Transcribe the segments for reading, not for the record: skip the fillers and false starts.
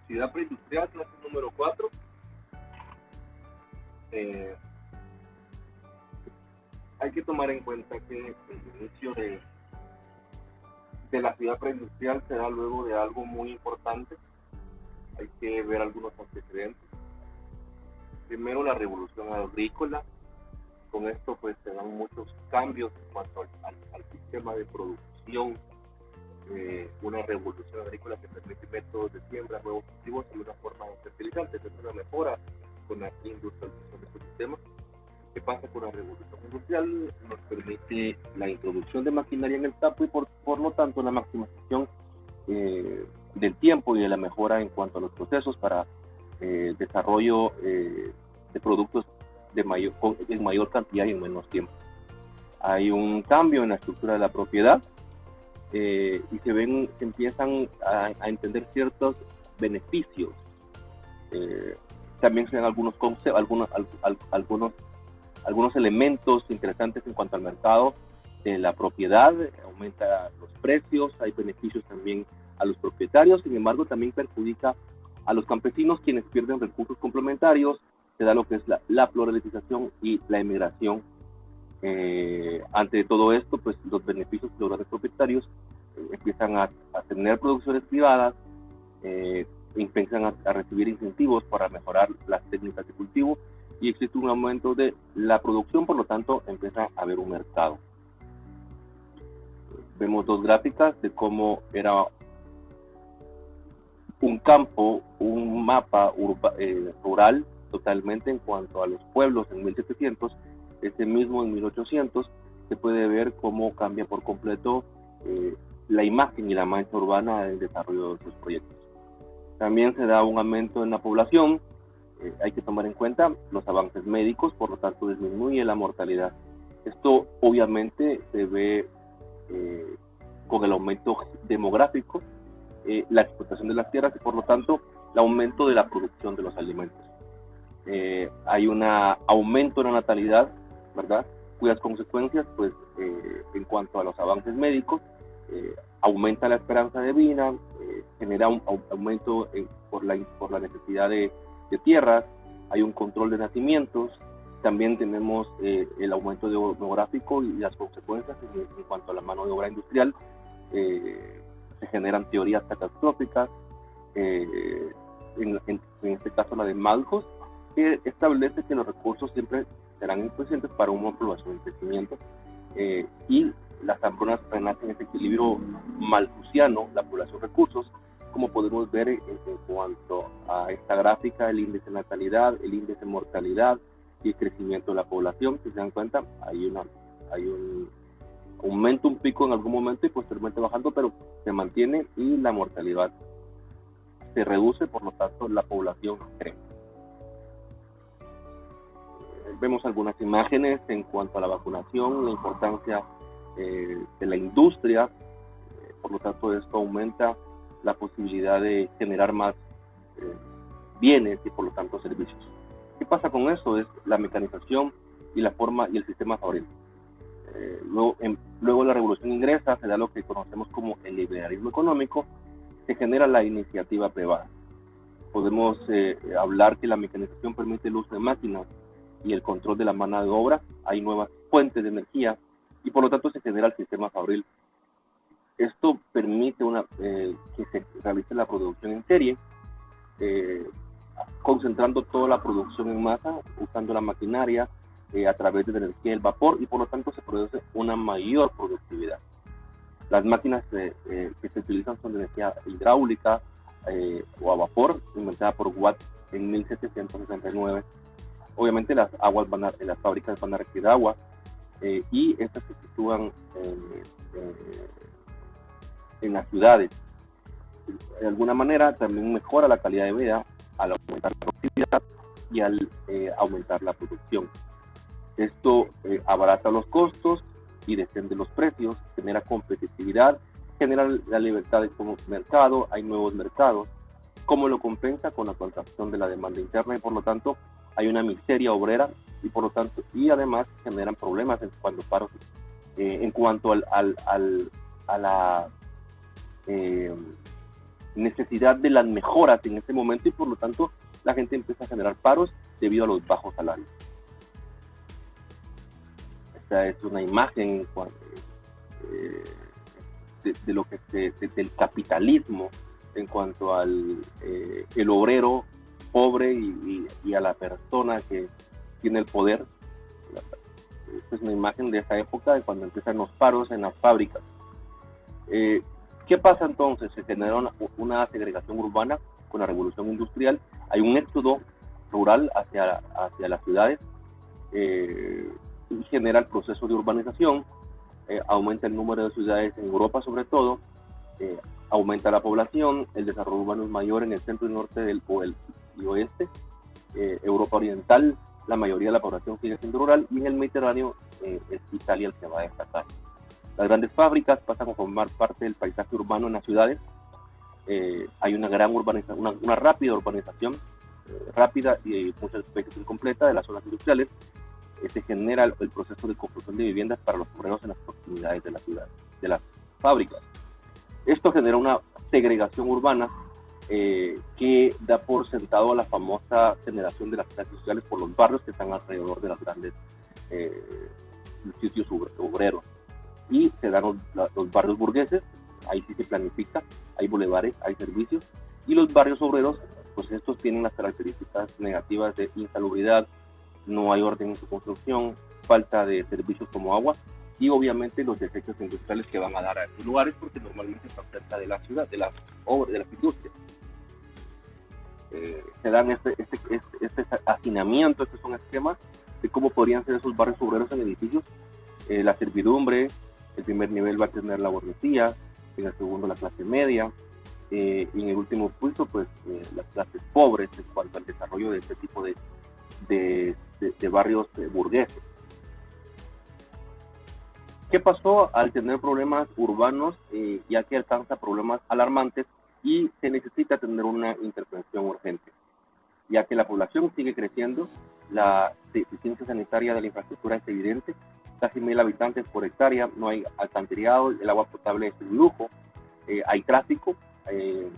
actividad preindustrial, clase número 4. Hay que tomar en cuenta que el inicio de la actividad preindustrial se da luego de algo muy importante. Hay que ver algunos antecedentes. Primero, la revolución agrícola. Con esto pues se dan muchos cambios en cuanto al sistema de producción. Una revolución agrícola que permite métodos de siembra, nuevos cultivos y una forma de fertilizantes. Es una mejora con la industrialización de estos sistemas. ¿Qué pasa con la revolución industrial? Nos permite la introducción de maquinaria en el campo y por lo tanto la maximización del tiempo y de la mejora en cuanto a los procesos para desarrollo de productos en mayor cantidad y en menos tiempo. Hay un cambio en la estructura de la propiedad y se empiezan a entender ciertos beneficios. También se dan algunos elementos interesantes en cuanto al mercado de la propiedad. Aumenta los precios, hay beneficios también a los propietarios, sin embargo también perjudica a los campesinos, quienes pierden recursos complementarios. Se da lo que es la floralización y la emigración. Ante todo esto, pues los beneficios de los grandes propietarios empiezan a tener producciones privadas, empiezan a recibir incentivos para mejorar las técnicas de cultivo y existe un aumento de la producción, por lo tanto empieza a haber un mercado. Vemos dos gráficas de cómo era un campo, un mapa rural totalmente en cuanto a los pueblos en 1700, este mismo en 1800, se puede ver cómo cambia por completo la imagen y la mancha urbana del desarrollo de sus proyectos. También se da un aumento en la población. Hay que tomar en cuenta los avances médicos, por lo tanto disminuye la mortalidad. Esto obviamente se ve con el aumento demográfico, la explotación de las tierras y por lo tanto el aumento de la producción de los alimentos. Hay un aumento en la natalidad, ¿verdad? Cuyas consecuencias, pues, en cuanto a los avances médicos, aumenta la esperanza de vida, genera un aumento por la necesidad de tierras, hay un control de nacimientos, también tenemos el aumento demográfico y las consecuencias en cuanto a la mano de obra industrial. Se generan teorías catastróficas, en este caso la de Malthus, que establece que los recursos siempre serán insuficientes para una población en crecimiento, y las hambrunas renacen en ese equilibrio malthusiano, la población-recursos, como podemos ver en cuanto a esta gráfica, el índice de natalidad, el índice de mortalidad y el crecimiento de la población. Si se dan cuenta, hay un aumento, un pico en algún momento y posteriormente bajando, pero se mantiene y la mortalidad se reduce, por lo tanto la población crece. Vemos algunas imágenes en cuanto a la vacunación, la importancia de la industria, por lo tanto esto aumenta la posibilidad de generar más bienes y por lo tanto servicios. ¿Qué pasa con eso? Es la mecanización y la forma y el sistema fabril. Luego la revolución ingresa, se da lo que conocemos como el liberalismo económico, se genera la iniciativa privada. Podemos hablar que la mecanización permite el uso de máquinas y el control de la mano de obra, hay nuevas fuentes de energía y por lo tanto se genera el sistema fabril. Esto permite que se realice la producción en serie, concentrando toda la producción en masa, usando la maquinaria a través de la energía del vapor y por lo tanto se produce una mayor productividad. Las máquinas que se utilizan son de energía hidráulica o a vapor, inventada por Watt en 1769. Obviamente las fábricas van a requerir agua y estas se sitúan en las ciudades. De alguna manera también mejora la calidad de vida al aumentar la productividad y al aumentar la producción. Esto abarata los costos y desciende los precios, genera competitividad, genera la libertad de mercado, hay nuevos mercados. ¿Cómo lo compensa? Con la contracción de la demanda interna y por lo tanto hay una miseria obrera y además generan problemas en cuanto a la necesidad de las mejoras en este momento y por lo tanto la gente empieza a generar paros debido a los bajos salarios. Esta es una imagen de lo que del capitalismo en cuanto al el obrero pobre y a la persona que tiene el poder. Esta es una imagen de esa época, de cuando empiezan los paros en las fábricas. ¿Qué pasa entonces? Se genera una segregación urbana con la revolución industrial. Hay un éxodo rural hacia las ciudades y genera el proceso de urbanización. Aumenta el número de ciudades en Europa sobre todo, aumenta la población, el desarrollo urbano es mayor en el centro y norte y oeste. Europa oriental, la mayoría de la población sigue siendo rural, y en el Mediterráneo es Italia el que va a destacar. Las grandes fábricas pasan a formar parte del paisaje urbano en las ciudades. Hay una gran urbanización, una rápida urbanización, rápida y muchas veces incompleta de las zonas industriales. Se genera el proceso de construcción de viviendas para los obreros en las proximidades de la ciudad, de las fábricas. Esto genera una segregación urbana que da por sentado a la famosa generación de las clases sociales por los barrios que están alrededor de los grandes sitios obreros. Y se dan los barrios burgueses, ahí sí se planifica, hay bulevares, hay servicios, y los barrios obreros, pues estos tienen las características negativas de insalubridad, no hay orden en su construcción, falta de servicios como agua, y obviamente los desechos industriales que van a dar a estos lugares, porque normalmente están cerca de la ciudad, de las obras, de las industrias. Se dan este hacinamiento, estos son esquemas de cómo podrían ser esos barrios obreros en edificios. La servidumbre, el primer nivel va a tener la burguesía, en el segundo la clase media, y en el último punto pues las clases pobres en cuanto al desarrollo de este tipo de barrios burgueses. ¿Qué pasó al tener problemas urbanos, ya que alcanza problemas alarmantes y se necesita tener una intervención urgente? Ya que la población sigue creciendo, la deficiencia sanitaria de la infraestructura es evidente, casi 1.000 habitantes por hectárea, no hay alcantarillado, el agua potable es un lujo, hay tráfico, hay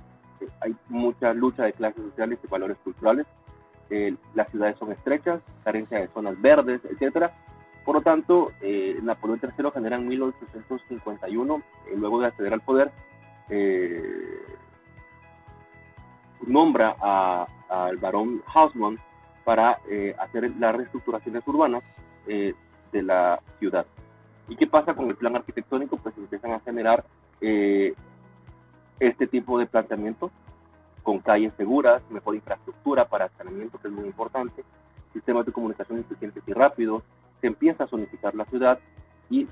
mucha lucha de clases sociales y valores culturales, las ciudades son estrechas, carencia de zonas verdes, etcétera. Por lo tanto, Napoleón III genera en 1851, luego de acceder al poder, nombra al barón Haussmann para hacer las reestructuraciones urbanas de la ciudad. ¿Y qué pasa con el plan arquitectónico? Pues empiezan a generar este tipo de planteamiento con calles seguras, mejor infraestructura para saneamiento, que es muy importante, sistemas de comunicación eficientes y rápidos. Se empieza a zonificar la ciudad y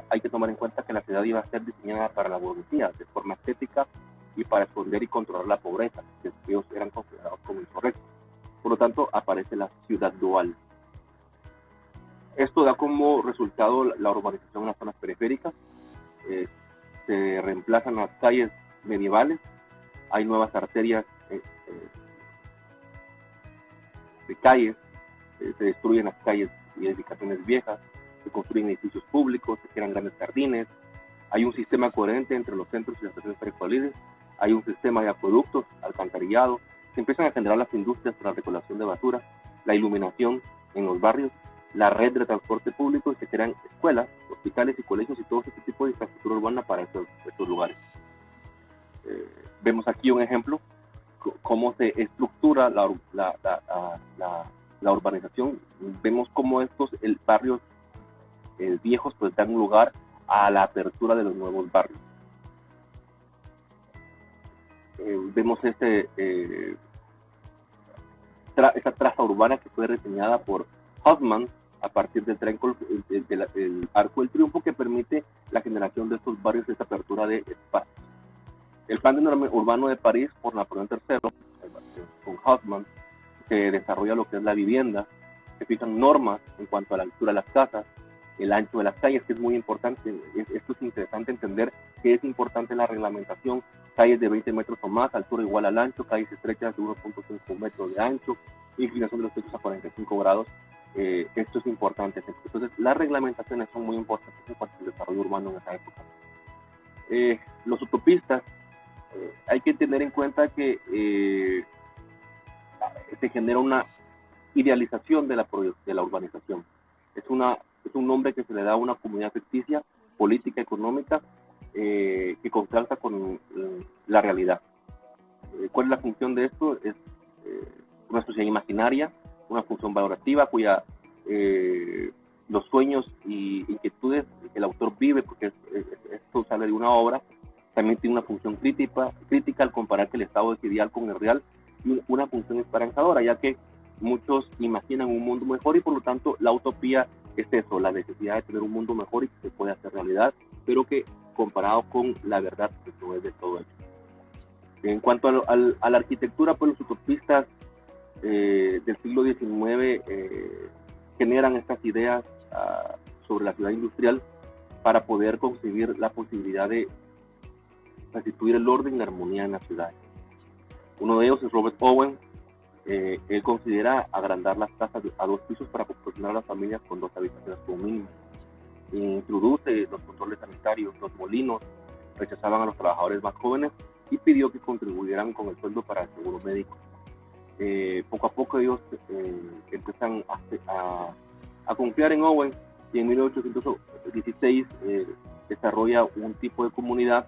hay que tomar en cuenta que la ciudad iba a ser diseñada para la burguesía de forma estética y para esconder y controlar la pobreza, que ellos eran considerados como incorrectos. Por lo tanto, aparece la ciudad dual. Esto da como resultado la urbanización en las zonas periféricas, se reemplazan las calles medievales, hay nuevas arterias de calles, se destruyen las calles y edificaciones viejas, se construyen edificios públicos, se crean grandes jardines, hay un sistema coherente entre los centros y las estaciones ferrocarriles, hay un sistema de acueductos, alcantarillado, se empiezan a generar las industrias para la recolección de basura, la iluminación en los barrios, la red de transporte público, y se crean escuelas, hospitales y colegios y todo este tipo de infraestructura urbana para estos lugares. Vemos aquí un ejemplo cómo se estructura la urbanización. Vemos cómo estos barrios viejos pues dan lugar a la apertura de los nuevos barrios. Vemos esta traza urbana que fue diseñada por Haussmann a partir del Arco del Triunfo, que permite la generación de estos barrios y esta apertura de espacios. El plan urbano de París por Napoleón III, con Haussmann, se desarrolla lo que es la vivienda, se fijan normas en cuanto a la altura de las casas, el ancho de las calles, que es muy importante. Esto es interesante entender que es importante la reglamentación, calles de 20 metros o más, altura igual al ancho, calles estrechas de 1.5 metros de ancho, inclinación de los techos a 45 grados. Esto es importante. Entonces, las reglamentaciones son muy importantes en cuanto al desarrollo urbano en esa época. Los utopistas Hay que tener en cuenta que se genera una idealización de la urbanización. Es un nombre que se le da a una comunidad ficticia, política, económica, que contrasta con la realidad. ¿Cuál es la función de esto? Es una sociedad imaginaria, una función valorativa cuya los sueños y inquietudes que el autor vive, porque esto sale de una obra, también tiene una función crítica al comparar que el estado es ideal con el real, y una función esperanzadora, ya que muchos imaginan un mundo mejor y por lo tanto la utopía es eso, la necesidad de tener un mundo mejor y que se puede hacer realidad, pero que comparado con la verdad que no es de todo eso. En cuanto a la arquitectura, pues los utopistas del siglo XIX generan estas ideas sobre la ciudad industrial para poder concebir la posibilidad de restituir el orden y la armonía en la ciudad. Uno de ellos es Robert Owen. Él considera agrandar las casas a 2 pisos para proporcionar a las familias con 2 habitaciones como mínimo. Introduce los controles sanitarios, los molinos, rechazaban a los trabajadores más jóvenes y pidió que contribuyeran con el sueldo para el seguro médico. Poco a poco ellos empiezan a confiar en Owen y en 1816 desarrolla un tipo de comunidad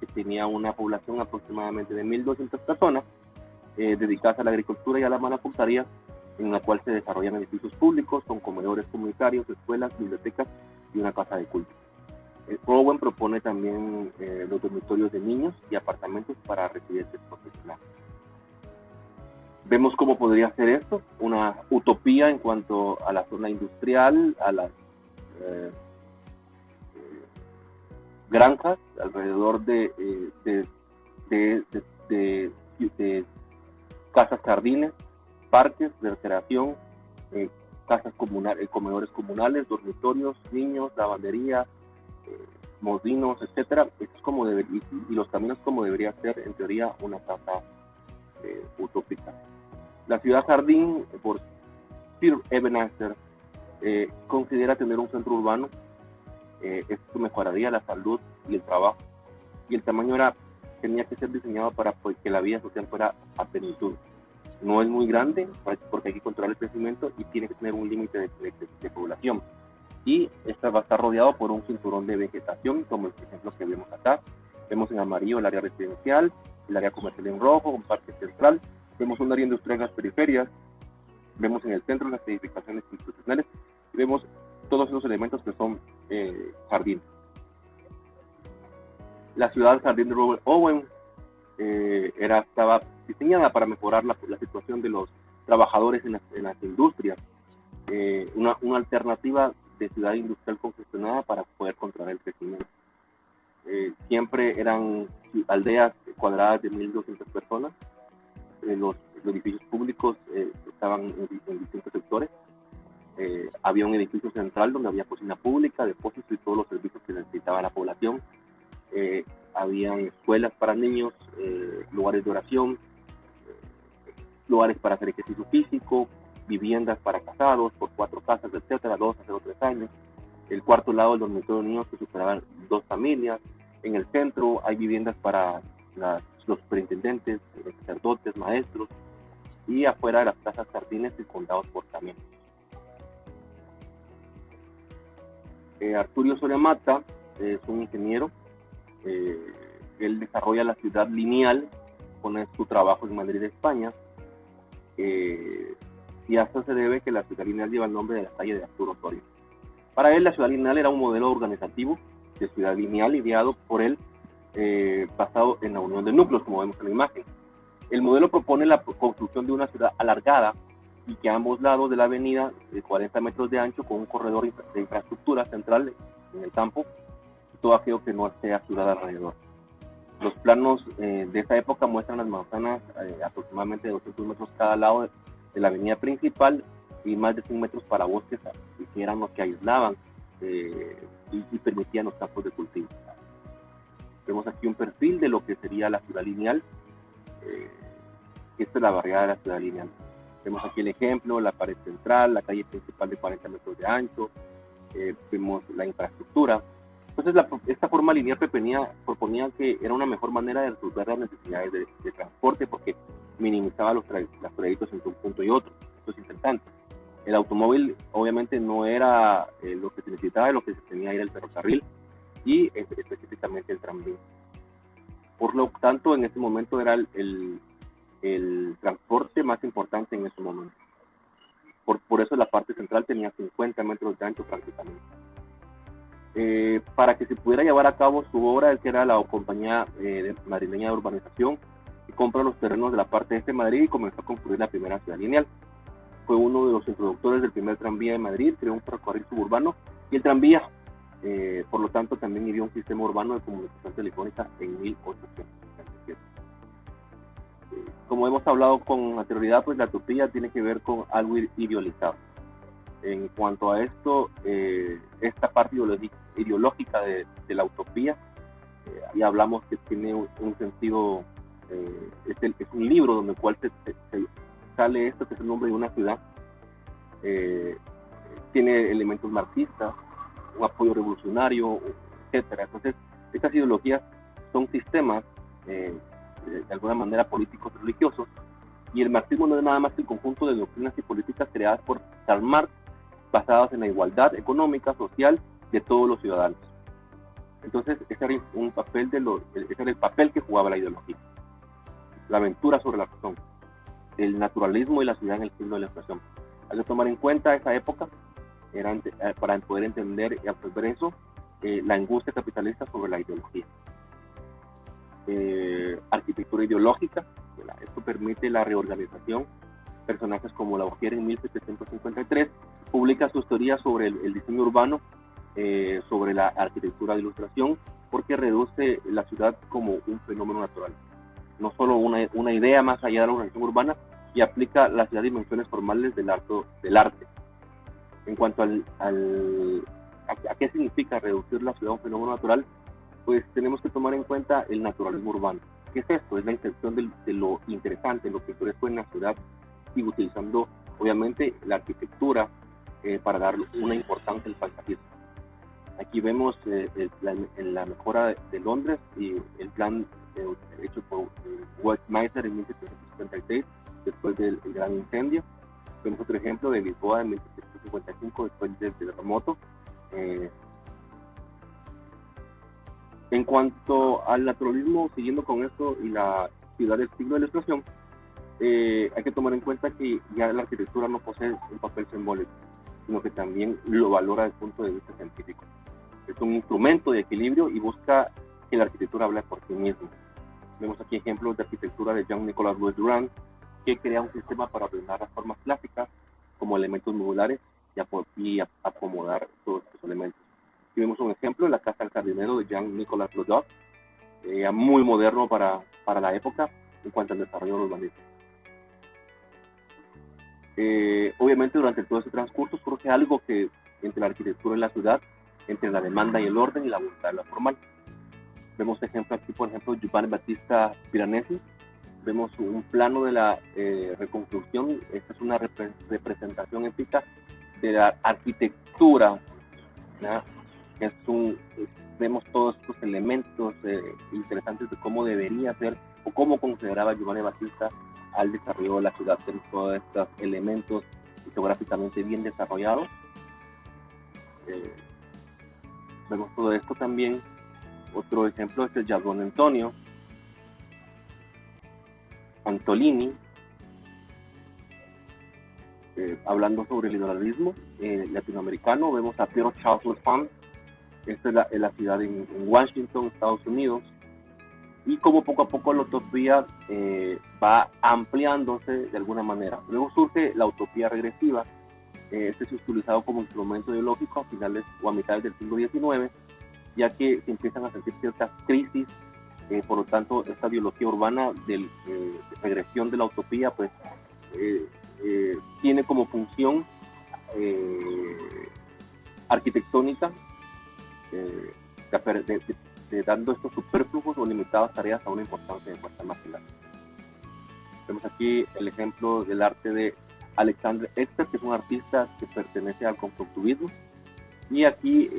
que tenía una población aproximadamente de 1.200 personas dedicadas a la agricultura y a la manufactura, en la cual se desarrollan edificios públicos con comedores comunitarios, escuelas, bibliotecas y una casa de culto. Owen propone también los dormitorios de niños y apartamentos para residentes profesionales. Vemos cómo podría ser esto, una utopía en cuanto a la zona industrial, a las granjas alrededor de casas jardines, parques de recreación, casas comunales, comedores comunales, dormitorios, niños, lavandería, molinos, etcétera. Esto es como y los caminos como debería ser en teoría una casa utópica. La ciudad jardín, por Sir Ebenezer, considera tener un centro urbano. Esto mejoraría la salud y el trabajo, y el tamaño tenía que ser diseñado para que la vida social fuera a plenitud. No es muy grande porque hay que controlar el crecimiento y tiene que tener un límite de población. Y esta va a estar rodeado por un cinturón de vegetación, como el ejemplo que vemos acá. Vemos en amarillo el área residencial, el área comercial en rojo, un parque central. Vemos un área industrial en las periferias. Vemos en el centro las edificaciones institucionales. Y vemos todos esos elementos que son jardín. La ciudad jardín de Robert Owen estaba diseñada para mejorar la situación de los trabajadores en las industrias. Una alternativa de ciudad industrial congestionada para poder controlar el crecimiento. Siempre eran aldeas cuadradas de 1.200 personas. Los edificios públicos estaban en distintos sectores. Había un edificio central donde había cocina pública, depósitos y todos los servicios que necesitaba la población. Habían escuelas para niños, lugares de oración, lugares para hacer ejercicio físico, viviendas para casados por 4 casas, etcétera, 2 a 0, 3 años. El cuarto lado del dormitorio de niños que superaban 2 familias. En el centro hay viviendas para los superintendentes, los sacerdotes, maestros, y afuera de las casas jardines circundados por caminos. Arturo Soria Mata es un ingeniero. Él desarrolla la ciudad lineal, pone su trabajo en Madrid, España, y a esto se debe que la ciudad lineal lleva el nombre de la calle de Arturo Soria. Para él la ciudad lineal era un modelo organizativo de ciudad lineal ideado por él, basado en la unión de núcleos, como vemos en la imagen. El modelo propone la construcción de una ciudad alargada y que a ambos lados de la avenida, de 40 metros de ancho, con un corredor de infraestructura central en el campo, todo aquello que no sea ciudad alrededor. Los planos de esa época muestran las manzanas aproximadamente de 200 metros cada lado de la avenida principal y más de 100 metros para bosques, que eran los que aislaban y permitían los campos de cultivo. Vemos aquí un perfil de lo que sería la ciudad lineal. Esta es la barriada de la ciudad lineal. Vemos aquí el ejemplo, la pared central, la calle principal de 40 metros de ancho. Vemos la infraestructura. Entonces, esta forma lineal proponía que era una mejor manera de resolver las necesidades de transporte porque minimizaba los trayectos entre un punto y otro. Esto es interesante. El automóvil obviamente no era lo que se necesitaba, lo que se tenía era el ferrocarril y específicamente el tranvía. Por lo tanto, en ese momento era el transporte más importante en ese momento. Por eso la parte central tenía 50 metros de ancho prácticamente. Para que se pudiera llevar a cabo su obra, él que era la compañía madrileña de urbanización, y compra los terrenos de la parte este de Madrid y comenzó a construir la primera ciudad lineal. Fue uno de los introductores del primer tranvía de Madrid, creó un ferrocarril suburbano y el tranvía, por lo tanto, también ideó un sistema urbano de comunicación telefónica en 1867. Como hemos hablado con anterioridad, pues la utopía tiene que ver con algo idealizado. En cuanto a esto, esta parte ideológica de la utopía, ya hablamos que tiene un sentido, es un libro donde el cual se sale esto, que es el nombre de una ciudad, tiene elementos marxistas, un apoyo revolucionario, etcétera. Entonces, estas ideologías son sistemas, de alguna manera, políticos y religiosos, y el marxismo no es nada más que el conjunto de doctrinas y políticas creadas por Karl Marx, basadas en la igualdad económica, social de todos los ciudadanos. Entonces, ese era el papel que jugaba la ideología. La aventura sobre la razón, el naturalismo y la ciudad en el siglo de la inflación. Hay que tomar en cuenta esa época para poder entender y absorber eso, la angustia capitalista sobre la ideología. Arquitectura ideológica, esto permite la reorganización. Personajes como Lavoisier en 1753 publica sus teorías sobre el diseño urbano, sobre la arquitectura de ilustración, porque reduce la ciudad como un fenómeno natural, no solo una idea más allá de la organización urbana, y aplica las ya dimensiones formales del arte. En cuanto a qué significa reducir la ciudad a un fenómeno natural, pues tenemos que tomar en cuenta el naturalismo urbano. ¿Qué es esto? Es la inserción de lo interesante, lo pintoresco en la ciudad, y utilizando obviamente la arquitectura para dar una importancia al paisajismo. Aquí vemos la mejora de Londres y el plan hecho por Westminster en 1776, después del gran incendio. Vemos otro ejemplo de Lisboa en 1755, después del terremoto. En cuanto al naturalismo, siguiendo con esto y la ciudad del siglo de la ilustración, hay que tomar en cuenta que ya la arquitectura no posee un papel simbólico, sino que también lo valora desde el punto de vista científico. Es un instrumento de equilibrio y busca que la arquitectura hable por sí misma. Vemos aquí ejemplos de arquitectura de Jean-Nicolas Louis-Durand, que crea un sistema para ordenar las formas clásicas como elementos modulares y acomodar todos estos elementos. Aquí vemos un ejemplo de la casa del jardinero de Jean-Nicolas Lodoc, muy moderno para la época en cuanto al desarrollo del urbanismo. Obviamente durante todo ese transcurso surge algo que entre la arquitectura y la ciudad, entre la demanda y el orden y la voluntad de la formal. Vemos ejemplo aquí, por ejemplo, Giovanni Battista Piranesi. Vemos un plano de la reconstrucción. Esta es una representación épica de la arquitectura, ¿no? Vemos todos estos elementos interesantes de cómo debería ser o cómo consideraba Giovanni Battista al desarrollo de la ciudad. Tenemos todos estos elementos fotográficamente bien desarrollados. Vemos todo esto también. Otro ejemplo es el Giardino Antonio Antolini, hablando sobre el liberalismo latinoamericano. Vemos a Piero Charles Fan. Esta es la ciudad en Washington, Estados Unidos, y como poco a poco la utopía va ampliándose de alguna manera. Luego surge la utopía regresiva. Este es utilizado como instrumento ideológico a finales o a mitades del siglo XIX, ya que se empiezan a sentir ciertas crisis. Por lo tanto, esta ideología urbana de regresión de la utopía pues tiene como función arquitectónica, dando estos superfluos o limitadas tareas a una importancia de fuerza marginal. Vemos aquí el ejemplo del arte de Alexandre Esther, que es un artista que pertenece al constructivismo. Y aquí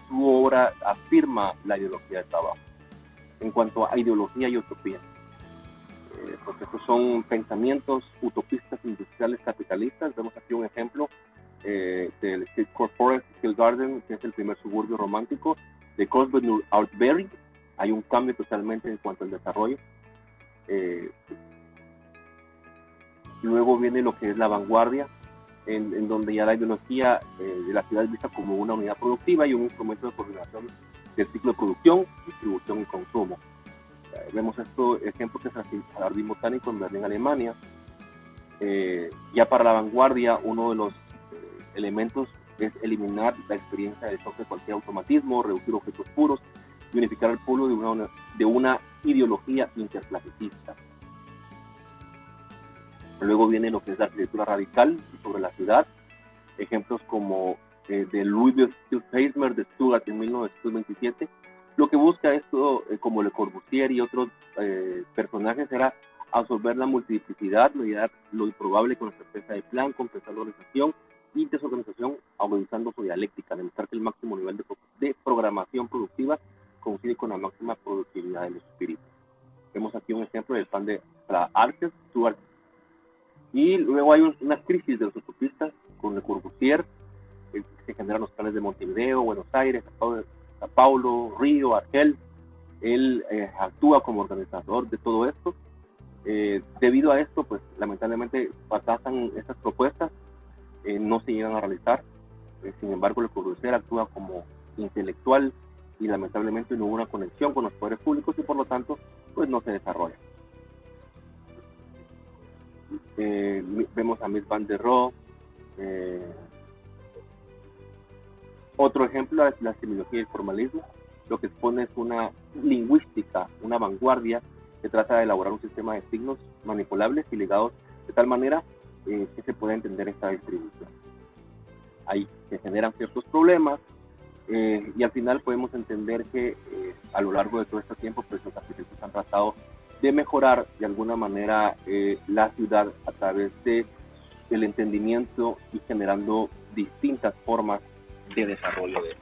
su obra afirma la ideología del trabajo. En cuanto a ideología y utopía, porque estos son pensamientos utopistas industriales capitalistas. Vemos aquí un ejemplo del Forest Hill Garden, que es el primer suburbio romántico de Cosby Outbury. Hay un cambio totalmente en cuanto al desarrollo. Luego viene lo que es la vanguardia, en donde ya la ideología de la ciudad es vista como una unidad productiva y un instrumento de coordinación del ciclo de producción, distribución y consumo. Vemos estos ejemplos que es el Jardín Botánico en Berlín, Alemania. Ya para la vanguardia, uno de los elementos es eliminar la experiencia del choque de cualquier automatismo, reducir objetos puros y unificar el pueblo de una ideología interclasicista. Luego viene lo que es la arquitectura radical sobre la ciudad, ejemplos como de Louis Stillheimer de Stuttgart en 1927. Lo que busca esto, como Le Corbusier y otros personajes, era absorber la multiplicidad, mediar lo improbable con la certeza de plan, compensar la organización y desorganización, agudizando su dialéctica, demostrar que el máximo nivel de programación productiva coincide con la máxima productividad del espíritu. Vemos aquí un ejemplo del plan de Arques, Stuttgart. Y luego hay una crisis de los utopistas con Le Corbusier, que se generan los planes de Montevideo, Buenos Aires, Sao Paulo, Río, Argel. Él actúa como organizador de todo esto. Debido a esto, pues lamentablemente fracasan estas propuestas, no se llegan a realizar. Sin embargo, Le Corbusier actúa como intelectual y lamentablemente no hubo una conexión con los poderes públicos y por lo tanto pues no se desarrolla. Vemos a Mies van der Rohe. Otro ejemplo es la semiología y el formalismo. Lo que expone es una lingüística, una vanguardia que trata de elaborar un sistema de signos manipulables y ligados de tal manera que se pueda entender esta distribución. Ahí se generan ciertos problemas y al final podemos entender que a lo largo de todo este tiempo pues los arquitectos han tratado de mejorar de alguna manera la ciudad a través del entendimiento y generando distintas formas de desarrollo de ella.